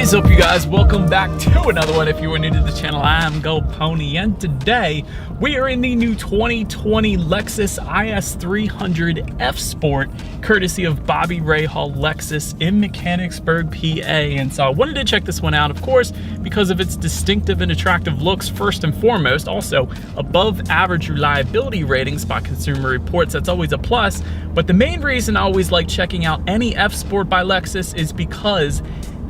is up, you guys? Welcome back to another one. If you are new to the channel, I am Gold Pony, and today we are in the new 2020 Lexus IS300 F Sport, courtesy of Bobby Rahal Lexus in Mechanicsburg, PA. And so I wanted to check this one out, of course, because of its distinctive and attractive looks first and foremost. Also, above average reliability ratings by Consumer Reports. That's always a plus. But the main reason I always like checking out any F Sport by Lexus is because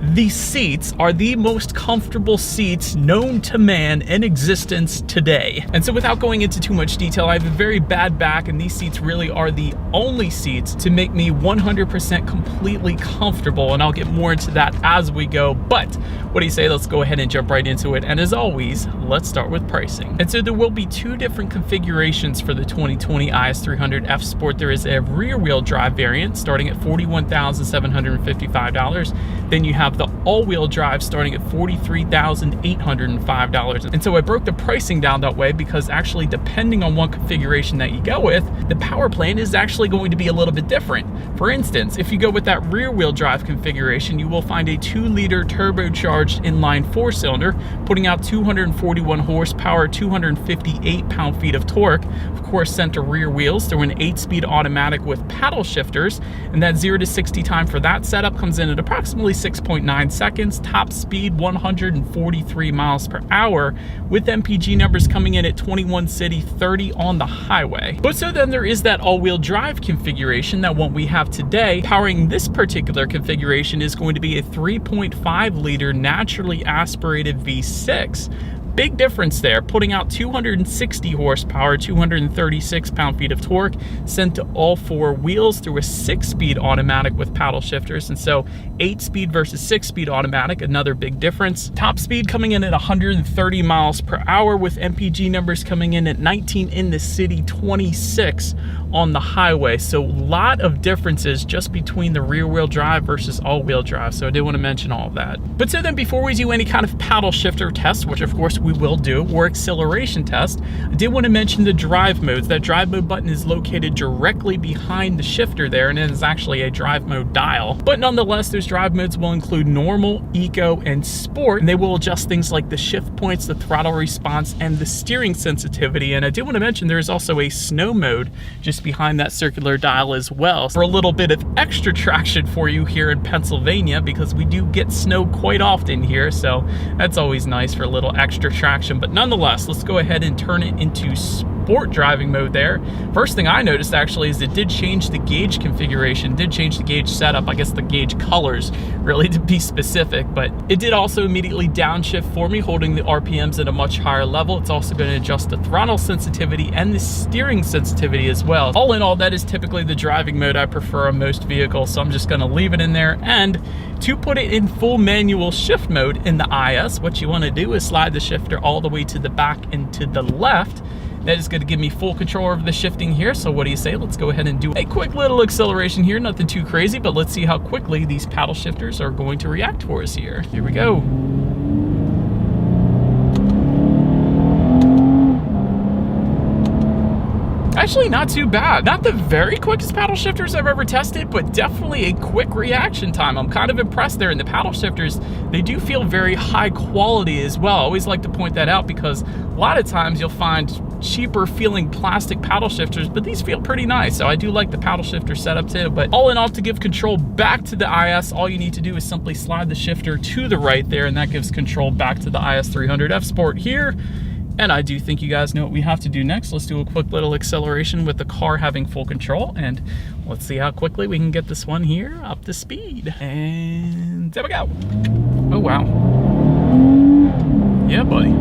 these seats are the most comfortable seats known to man in existence today. And so without going into too much detail, I have a very bad back, and these seats really are the only seats to make me 100% completely comfortable, and I'll get more into that as we go. But what do you say? Let's go ahead and jump right into it. And as always, let's start with pricing. And so there will be two different configurations for the 2020 IS300 F Sport. There is a rear-wheel drive variant starting at $41,755. Then you have the all-wheel drive starting at $43,805. And so I broke the pricing down that way because actually, depending on what configuration that you go with, the power plant is actually going to be a little bit different. For instance, if you go with that rear-wheel drive configuration, you will find a 2-liter turbocharged inline 4-cylinder, putting out 241 horsepower, 258 pound-feet of torque. Of course, center rear wheels through an 8-speed automatic with paddle shifters, and that 0 to 60 time for that setup comes in at approximately 6.9 seconds, top speed 143 miles per hour, with MPG numbers coming in at 21 city, 30 on the highway. But so then there is that all-wheel drive configuration, that what we have today. Powering this particular configuration is going to be a 3.5 liter naturally aspirated V6. Big difference there, putting out 260 horsepower, 236 pound-feet of torque, sent to all 4 wheels through a 6-speed automatic with paddle shifters. And so 8-speed versus 6-speed automatic, another big difference. Top speed coming in at 130 miles per hour, with MPG numbers coming in at 19 in the city, 26 on the highway. So a lot of differences just between the rear-wheel drive versus all-wheel drive. So I did want to mention all of that. But so then before we do any kind of paddle shifter test, which of course we will do, or acceleration test, I did want to mention the drive modes. That drive mode button is located directly behind the shifter there, and it is actually a drive mode dial. But nonetheless, those drive modes will include normal, eco, and sport, and they will adjust things like the shift points, the throttle response, and the steering sensitivity. And I did want to mention there is also a snow mode just behind that circular dial as well, for a little bit of extra traction for you here in Pennsylvania, because we do get snow quite often here, so that's always nice for a little extra traction. But nonetheless, let's go ahead and turn it into sport driving mode there. First thing I noticed actually is it did change the gauge configuration, did change the gauge setup, I guess the gauge colors really, to be specific, but it did also immediately downshift for me, holding the RPMs at a much higher level. It's also going to adjust the throttle sensitivity and the steering sensitivity as well. All in all, that is typically the driving mode I prefer on most vehicles, so I'm just going to leave it in there. And to put it in full manual shift mode in the IS, what you want to do is slide the shifter all the way to the back and to the left. That is going to give me full control over the shifting here. So what do you say? Let's go ahead and do a quick little acceleration here. Nothing too crazy, but let's see how quickly these paddle shifters are going to react for us here. Here we go. Actually, not too bad. Not the very quickest paddle shifters I've ever tested, but definitely a quick reaction time. I'm kind of impressed there. And the paddle shifters, they do feel very high quality as well. I always like to point that out because a lot of times you'll find cheaper feeling plastic paddle shifters, but these feel pretty nice. So I do like the paddle shifter setup too. But all in all, to give control back to the IS, all you need to do is simply slide the shifter to the right there, and that gives control back to the IS300 F Sport here. And I do think you guys know what we have to do next. Let's do a quick little acceleration with the car having full control, and let's see how quickly we can get this one here up to speed. And there we go. Oh, wow. Yeah, buddy.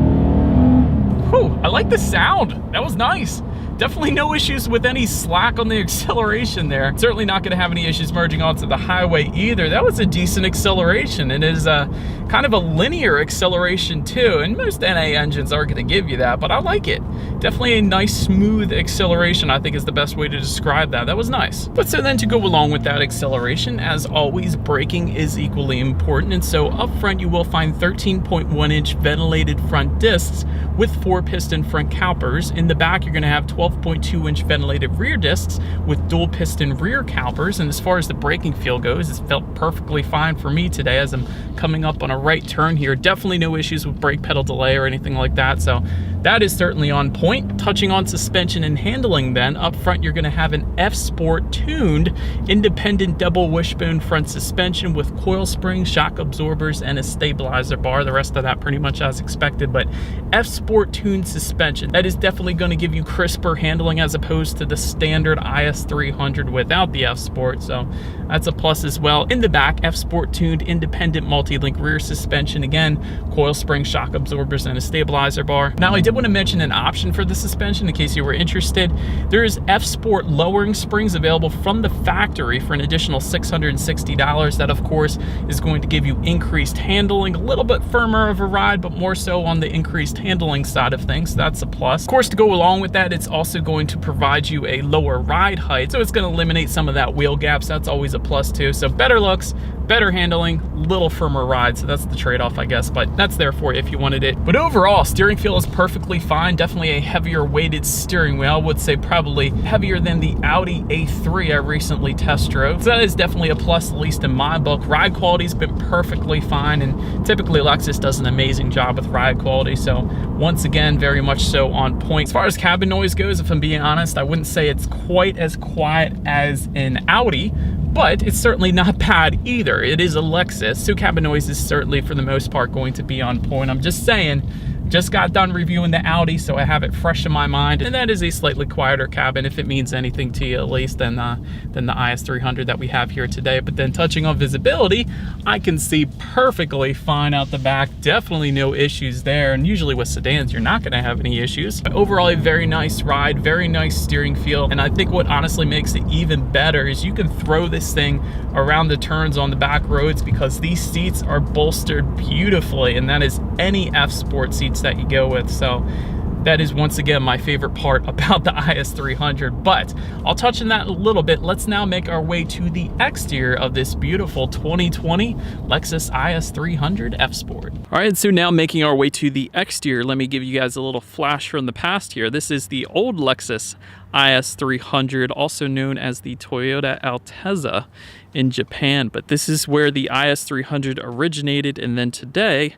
Whew, I like the sound. That was nice. Definitely no issues with any slack on the acceleration there. Certainly not going to have any issues merging onto the highway either. That was a decent acceleration. It is kind of a linear acceleration too, and most NA engines aren't going to give you that, but I like it. Definitely a nice smooth acceleration, I think, is the best way to describe that. That was nice. But so then, to go along with that acceleration, as always, braking is equally important. And so up front you will find 13.1-inch ventilated front discs with 4-piston front calipers. In the back you're going to have 12 12.2-inch ventilated rear discs with dual piston rear calipers. And as far as the braking feel goes, it felt perfectly fine for me today as I'm coming up on a right turn here. Definitely no issues with brake pedal delay or anything like that, so that is certainly on point. Touching on suspension and handling then, up front you're going to have an F-Sport tuned independent double wishbone front suspension with coil springs, shock absorbers, and a stabilizer bar. The rest of that pretty much as expected, but F-Sport tuned suspension, that is definitely going to give you crisper handling as opposed to the standard IS300 without the F-Sport, so that's a plus as well. In the back, F-Sport tuned independent multi-link rear suspension, again, coil spring, shock absorbers, and a stabilizer bar. Now I did want to mention an option for the suspension in case you were interested. There is F-Sport lowering springs available from the factory for an additional $660. That of course is going to give you increased handling, a little bit firmer of a ride, but more so on the increased handling side of things, so that's a plus. Of course, to go along with that, it's also going to provide you a lower ride height, so it's going to eliminate some of that wheel gap, so that's always a plus too. So better looks, better handling, little firmer ride, so that's the trade-off, I guess, but that's there for you if you wanted it. But overall, steering feel is perfectly fine. Definitely a heavier weighted steering wheel. I would say probably heavier than the Audi A3 I recently test drove, so that is definitely a plus, at least in my book. Ride quality's been perfectly fine, and typically Lexus does an amazing job with ride quality, so once again, very much so on point. As far as cabin noise goes, if I'm being honest, I wouldn't say it's quite as quiet as an Audi, but it's certainly not bad either. It is a Lexus, so cabin noise is certainly for the most part going to be on point. I'm just saying, just got done reviewing the Audi, so I have it fresh in my mind, and that is a slightly quieter cabin, if it means anything to you at least, than the IS300 that we have here today. But then touching on visibility, I can see perfectly fine out the back, definitely no issues there, and usually with sedans you're not going to have any issues. But overall, a very nice ride, very nice steering feel, and I think what honestly makes it even better is you can throw this thing around the turns on the back roads because these seats are bolstered beautifully, and that is any F-Sport seats that you go with. So that is once again my favorite part about the IS300, but I'll touch on that a little bit. Let's now make our way to the exterior of this beautiful 2020 Lexus IS300 F-Sport. All right, so now making our way to the exterior, let me give you guys a little flash from the past here. This is the old Lexus IS300, also known as the Toyota Altezza in Japan, but this is where the IS300 originated, and then today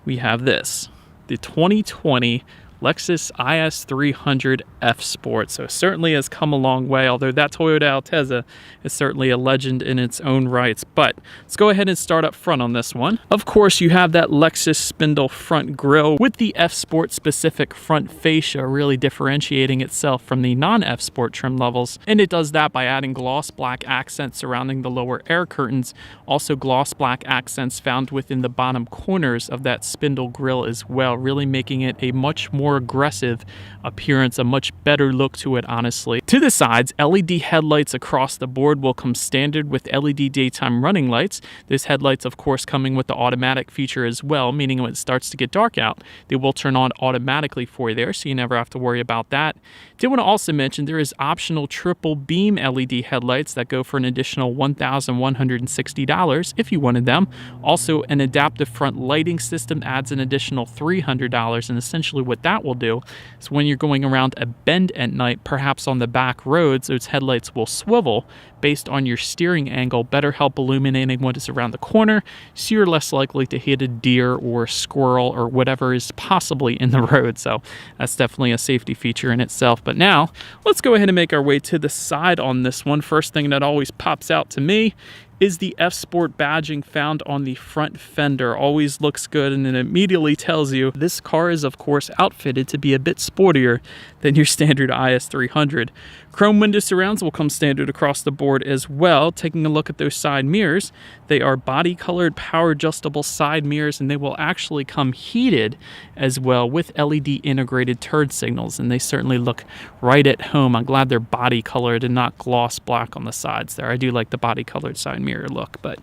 we have this, the 2020 Lexus IS300 F-Sport. So it certainly has come a long way, although that Toyota Altezza is certainly a legend in its own rights. But let's go ahead and start up front on this one. Of course, you have that Lexus spindle front grille with the F-Sport specific front fascia, really differentiating itself from the non-F-Sport trim levels. And it does that by adding gloss black accents surrounding the lower air curtains, also gloss black accents found within the bottom corners of that spindle grille as well, really making it a much more aggressive appearance, a much better look to it, honestly. To the sides, LED headlights across the board will come standard with LED daytime running lights. Those headlights, of course, coming with the automatic feature as well, meaning when it starts to get dark out, they will turn on automatically for you there, so you never have to worry about that. Did want to also mention there is optional triple beam LED headlights that go for an additional $1,160 if you wanted them. Also, an adaptive front lighting system adds an additional $300, and essentially what that will do is when you're going around a bend at night, perhaps on the back roads, those headlights will swivel based on your steering angle, better help illuminating what is around the corner, so you're less likely to hit a deer or a squirrel or whatever is possibly in the road. So that's definitely a safety feature in itself. But now let's go ahead and make our way to the side on this one. First thing that always pops out to me is the F-Sport badging found on the front fender. Always looks good, and it immediately tells you this car is of course outfitted to be a bit sportier than your standard IS300. Chrome window surrounds will come standard across the board as well. Taking a look at those side mirrors, they are body colored power adjustable side mirrors, and they will actually come heated as well with LED integrated turn signals, and they certainly look right at home. I'm glad they're body colored and not gloss black on the sides there. I do like the body colored side mirror look. But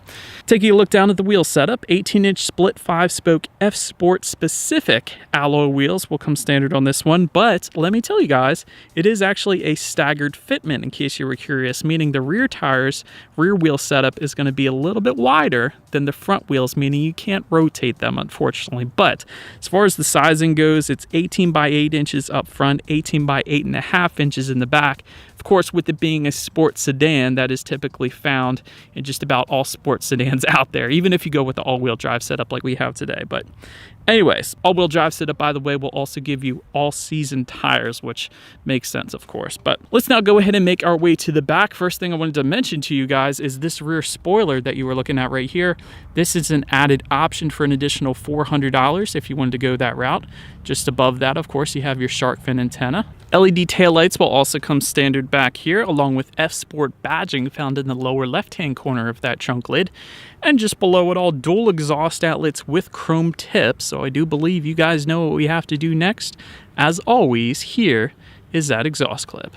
taking a look down at the wheel setup, 18-inch split 5-spoke F-Sport specific alloy wheels will come standard on this one, but let me tell you guys, it is actually a staggered staggered fitment, in case you were curious, meaning the rear tires, rear wheel setup is going to be a little bit wider than the front wheels, meaning you can't rotate them, unfortunately. But as far as the sizing goes, it's 18 by 8 inches up front, 18 by 8.5 inches in the back. Of course, with it being a sports sedan, that is typically found in just about all sports sedans out there, even if you go with the all-wheel drive setup like we have today. But anyways, all-wheel drive setup, by the way, will also give you all-season tires, which makes sense, of course. But let's now go ahead and make our way to the back. First thing I wanted to mention to you guys is this rear spoiler that you were looking at right here. This is an added option for an additional $400 if you wanted to go that route. Just above that, of course, you have your shark fin antenna. LED taillights will also come standard back here, along with F-Sport badging found in the lower left-hand corner of that trunk lid. And just below it all, dual exhaust outlets with chrome tips. So I do believe you guys know what we have to do next. As always, here is that exhaust clip.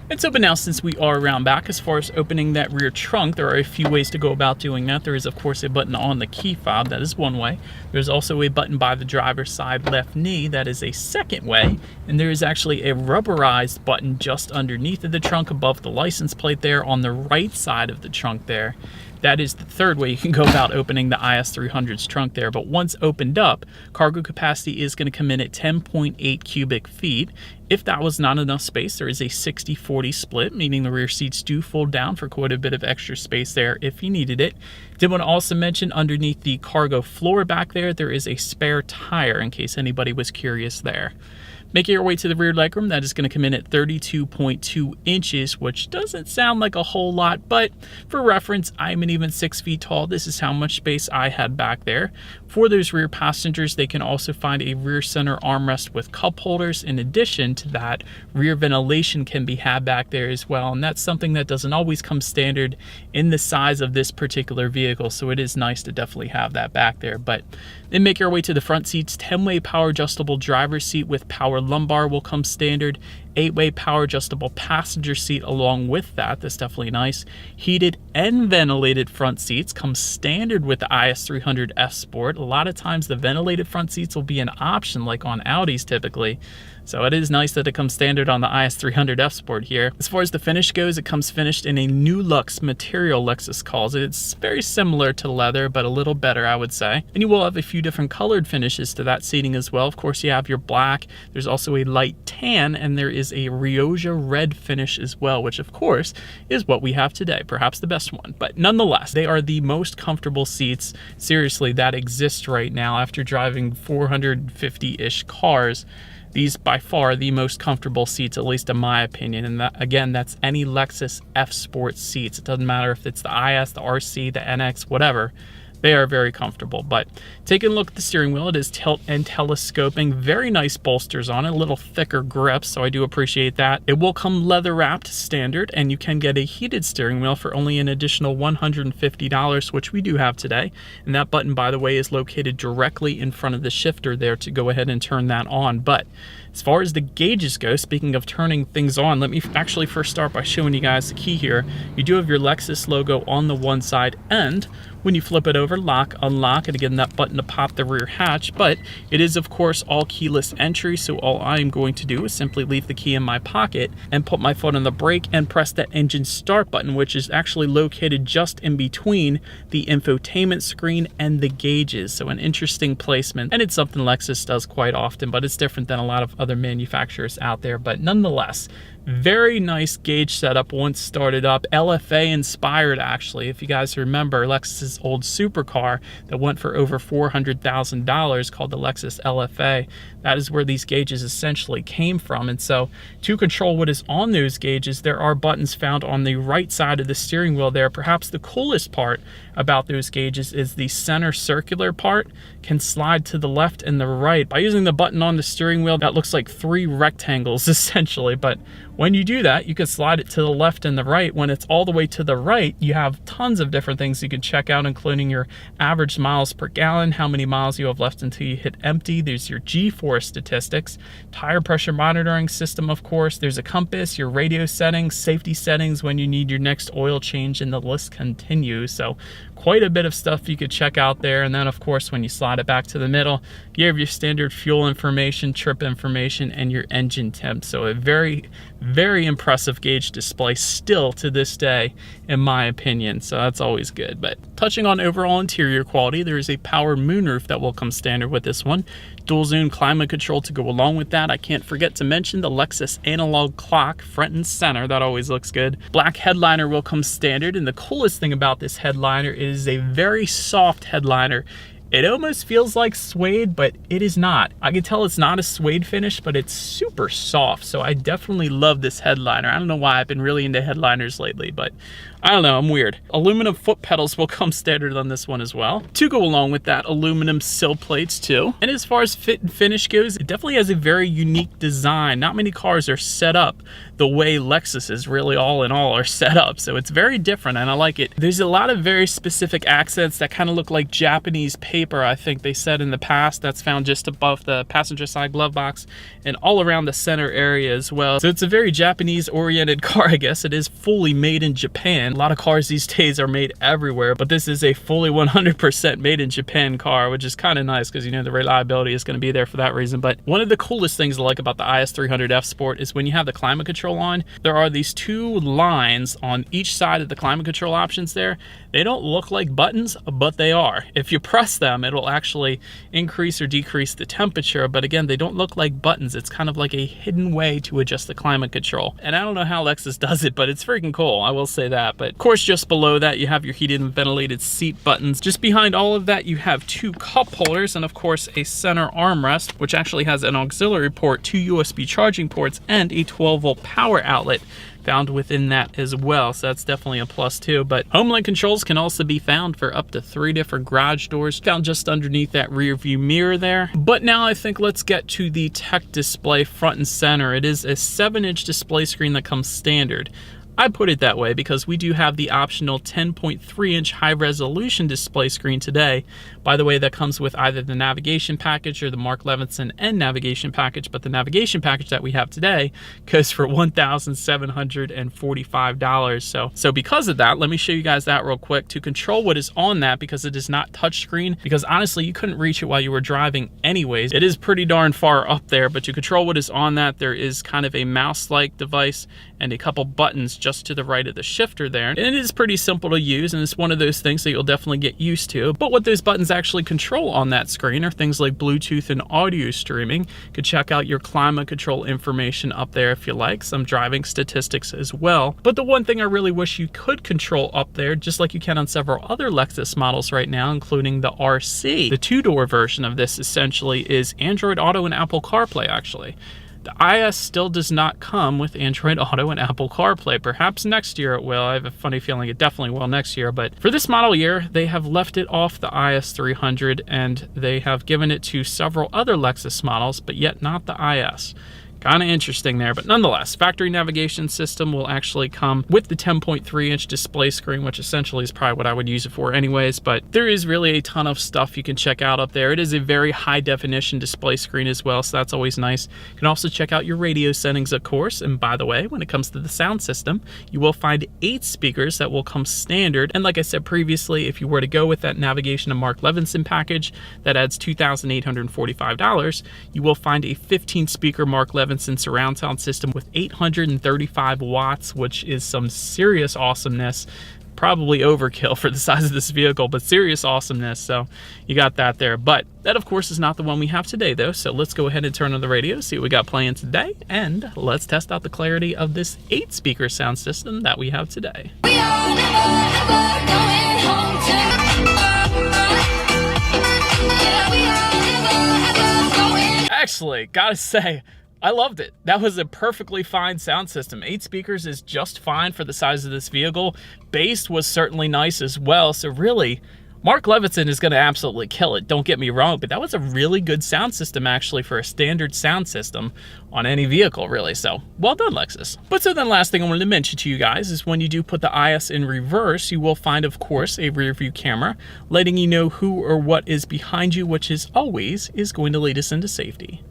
It's open now since we are around back. As far as opening that rear trunk, there are a few ways to go about doing that. There is, of course, a button on the key fob. That is one way. There's also a button by the driver's side left knee. That is a second way. And there is actually a rubberized button just underneath of the trunk above the license plate there on the right side of the trunk there. That is the third way you can go about opening the IS300's trunk there. But once opened up, cargo capacity is going to come in at 10.8 cubic feet. If that was not enough space, there is a 60-40 split, meaning the rear seats do fold down for quite a bit of extra space there if you needed it. Did want to also mention underneath the cargo floor back there, there is a spare tire in case anybody was curious there. Making your way to the rear legroom, that is going to come in at 32.2 inches, which doesn't sound like a whole lot, but for reference, I'm an even 6 feet tall. This is how much space I had back there. For those rear passengers, they can also find a rear center armrest with cup holders. In addition to that, rear ventilation can be had back there as well, and that's something that doesn't always come standard in the size of this particular vehicle, so it is nice to definitely have that back there. But then make your way to the front seats. 10-way power adjustable driver's seat with power lumbar will come standard. 8-way power adjustable passenger seat along with that. That's definitely nice. Heated and ventilated front seats come standard with the IS300 F Sport. A lot of times the ventilated front seats will be an option like on Audis typically. So it is nice that it comes standard on the IS300 F Sport here. As far as the finish goes, it comes finished in a new luxe material, Lexus calls it. It's very similar to leather, but a little better, I would say. And you will have a few different colored finishes to that seating as well. Of course, you have your black. There's also a light tan, and there is a Rioja red finish as well, which of course is what we have today, perhaps the best one. But nonetheless, they are the most comfortable seats, seriously, that exist right now after driving 450-ish cars. These by far the most comfortable seats, at least in my opinion. And that, again, that's any Lexus F Sport seats. It doesn't matter if it's the IS, the RC, the NX, whatever. They are very comfortable. But taking a look at the steering wheel, it is tilt and telescoping. Very nice bolsters on it, a little thicker grips, so I do appreciate that. It will come leather wrapped standard, and you can get a heated steering wheel for only an additional $150, which we do have today. And that button, by the way, is located directly in front of the shifter there to go ahead and turn that on. But as far as the gauges go, speaking of turning things on, let me actually first start by showing you guys the key here. You do have your Lexus logo on the one side, and when you flip it over, lock, unlock, and again, that button to pop the rear hatch. But it is, of course, all keyless entry, so all I am going to do is simply leave the key in my pocket and put my foot on the brake and press that engine start button, which is actually located just in between the infotainment screen and the gauges. So an interesting placement, and it's something Lexus does quite often, but it's different than a lot of other manufacturers out there. But nonetheless, very nice gauge setup once started up. LFA inspired, actually. If you guys remember Lexus's old supercar that went for over $400,000 called the Lexus LFA, that is where these gauges essentially came from. And so to control what is on those gauges, there are buttons found on the right side of the steering wheel there. Perhaps the coolest part about those gauges is the center circular part can slide to the left and the right. By using the button on the steering wheel, that looks like 3 rectangles essentially, but When you do that, you can slide it to the left and the right. When it's all the way to the right, you have tons of different things you can check out, including your average miles per gallon, how many miles you have left until you hit empty. There's your G-force statistics, tire pressure monitoring system, of course. There's a compass, your radio settings, safety settings when you need your next oil change, and the list continues. So quite a bit of stuff you could check out there. And then of course, when you slide it back to the middle, you have your standard fuel information, trip information, and your engine temp. So a very, very impressive gauge display still to this day, in my opinion. So that's always good. But touching on overall interior quality, there is a power moonroof that will come standard with this one. Dual zone climate control to go along with that. I can't forget to mention the Lexus analog clock front and center. That always looks good. Black headliner will come standard, and the coolest thing about this headliner is a very soft headliner. It almost feels like suede, but it is not. I can tell it's not a suede finish, but it's super soft. So I definitely love this headliner. I don't know why I've been really into headliners lately, but I don't know, I'm weird. Aluminum foot pedals will come standard on this one as well. To go along with that, aluminum sill plates too. And as far as fit and finish goes, it definitely has a very unique design. Not many cars are set up the way Lexus's really all in all are set up. So it's very different and I like it. There's a lot of very specific accents that kind of look like Japanese paper, I think they said in the past. That's found just above the passenger side glove box and all around the center area as well. So it's a very Japanese oriented car, I guess. It is fully made in Japan. A lot of cars these days are made everywhere, but this is a fully 100% made in Japan car, which is kind of nice because, you know, the reliability is going to be there for that reason. But one of the coolest things I like about the IS300F Sport is when you have the climate control on, there are these two lines on each side of the climate control options there. They don't look like buttons, but they are. If you press them, it'll actually increase or decrease the temperature. But again, they don't look like buttons. It's kind of like a hidden way to adjust the climate control. And I don't know how Lexus does it, but it's freaking cool. I will say that. But of course, just below that, you have your heated and ventilated seat buttons. Just behind all of that, you have two cup holders and of course a center armrest, which actually has an auxiliary port, two USB charging ports, and a 12-volt power outlet found within that as well. So that's definitely a plus too. But HomeLink controls can also be found for up to 3 different garage doors, found just underneath that rear view mirror there. But now I think let's get to the tech display front and center. It is a 7-inch display screen that comes standard. I put it that way because we do have the optional 10.3-inch high-resolution display screen today. By the way, that comes with either the navigation package or the Mark Levinson N navigation package, but the navigation package that we have today goes for $1,745. So because of that, let me show you guys that real quick to control what is on that, because it is not touchscreen, because honestly, you couldn't reach it while you were driving anyways. It is pretty darn far up there, but to control what is on that, there is kind of a mouse-like device and a couple buttons just to the right of the shifter there. And it is pretty simple to use, and it's one of those things that you'll definitely get used to. But what those buttons actually control on that screen are things like Bluetooth and audio streaming. You could check out your climate control information up there if you like, some driving statistics as well. But the one thing I really wish you could control up there, just like you can on several other Lexus models right now, including the RC. The 2-door version of this essentially is Android Auto and Apple CarPlay actually. The IS still does not come with Android Auto and Apple CarPlay. Perhaps next year it will. I have a funny feeling it definitely will next year. But for this model year, they have left it off the IS300 and they have given it to several other Lexus models, but yet not the IS. Kind of interesting there, but nonetheless, factory navigation system will actually come with the 10.3-inch display screen, which essentially is probably what I would use it for anyways, but there is really a ton of stuff you can check out up there. It is a very high definition display screen as well, so that's always nice. You can also check out your radio settings, of course, and by the way, when it comes to the sound system, you will find 8 speakers that will come standard, and like I said previously, if you were to go with that navigation and Mark Levinson package, that adds $2,845, you will find a 15-speaker Mark Levinson surround sound system with 835 watts, which is some serious awesomeness. Probably overkill for the size of this vehicle, but serious awesomeness. So you got that there. But that, of course, is not the one we have today, though. So let's go ahead and turn on the radio, see what we got playing today, and let's test out the clarity of this 8-speaker sound system that we have today. We are never, ever going home Actually, gotta say, I loved it. That was a perfectly fine sound system. 8 speakers is just fine for the size of this vehicle. Bass was certainly nice as well. So really, Mark Levinson is going to absolutely kill it, don't get me wrong, but that was a really good sound system actually for a standard sound system on any vehicle, really. So well done, Lexus. But so then last thing I wanted to mention to you guys is when you do put the IS in reverse, you will find, of course, a rear view camera letting you know who or what is behind you, which is always going to lead us into safety.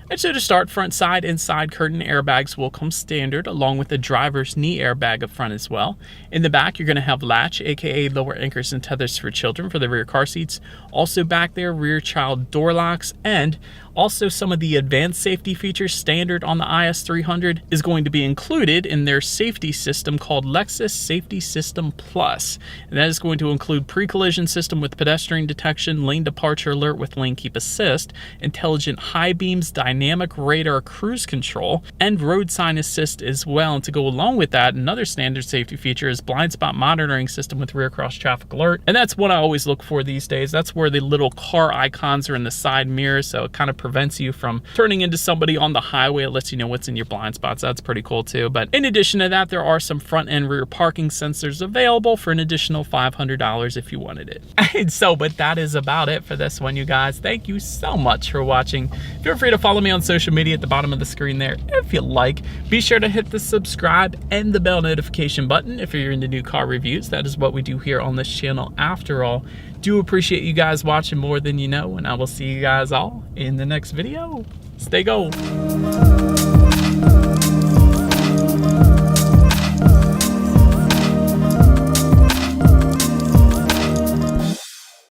And so to start, front side and side curtain airbags will come standard, along with the driver's knee airbag up front as well. In the back, you're going to have latch, aka lower anchors and tethers for children for the rear car seats. Also back there, rear child door locks, and also some of the advanced safety features standard on the IS300 is going to be included in their safety system called Lexus Safety System Plus. And that is going to include pre-collision system with pedestrian detection, lane departure alert with lane keep assist, intelligent high beams, dynamic radar cruise control, and road sign assist as well. And to go along with that, another standard safety feature is blind spot monitoring system with rear cross traffic alert. And that's what I always look for these days. That's where the little car icons are in the side mirror, so it kind of prevents you from turning into somebody on the highway. It lets you know what's in your blind spots. That's pretty cool too. But in addition to that, there are some front and rear parking sensors available for an additional $500 if you wanted it. And so, but that is about it for this one, you guys. Thank you so much for watching. Feel free to follow me on social media at the bottom of the screen there if you like. Be sure to hit the subscribe and the bell notification button if you're into new car reviews. That is what we do here on this channel after all. Do appreciate you guys watching more than you know, and I will see you guys all in the next video. Stay gold.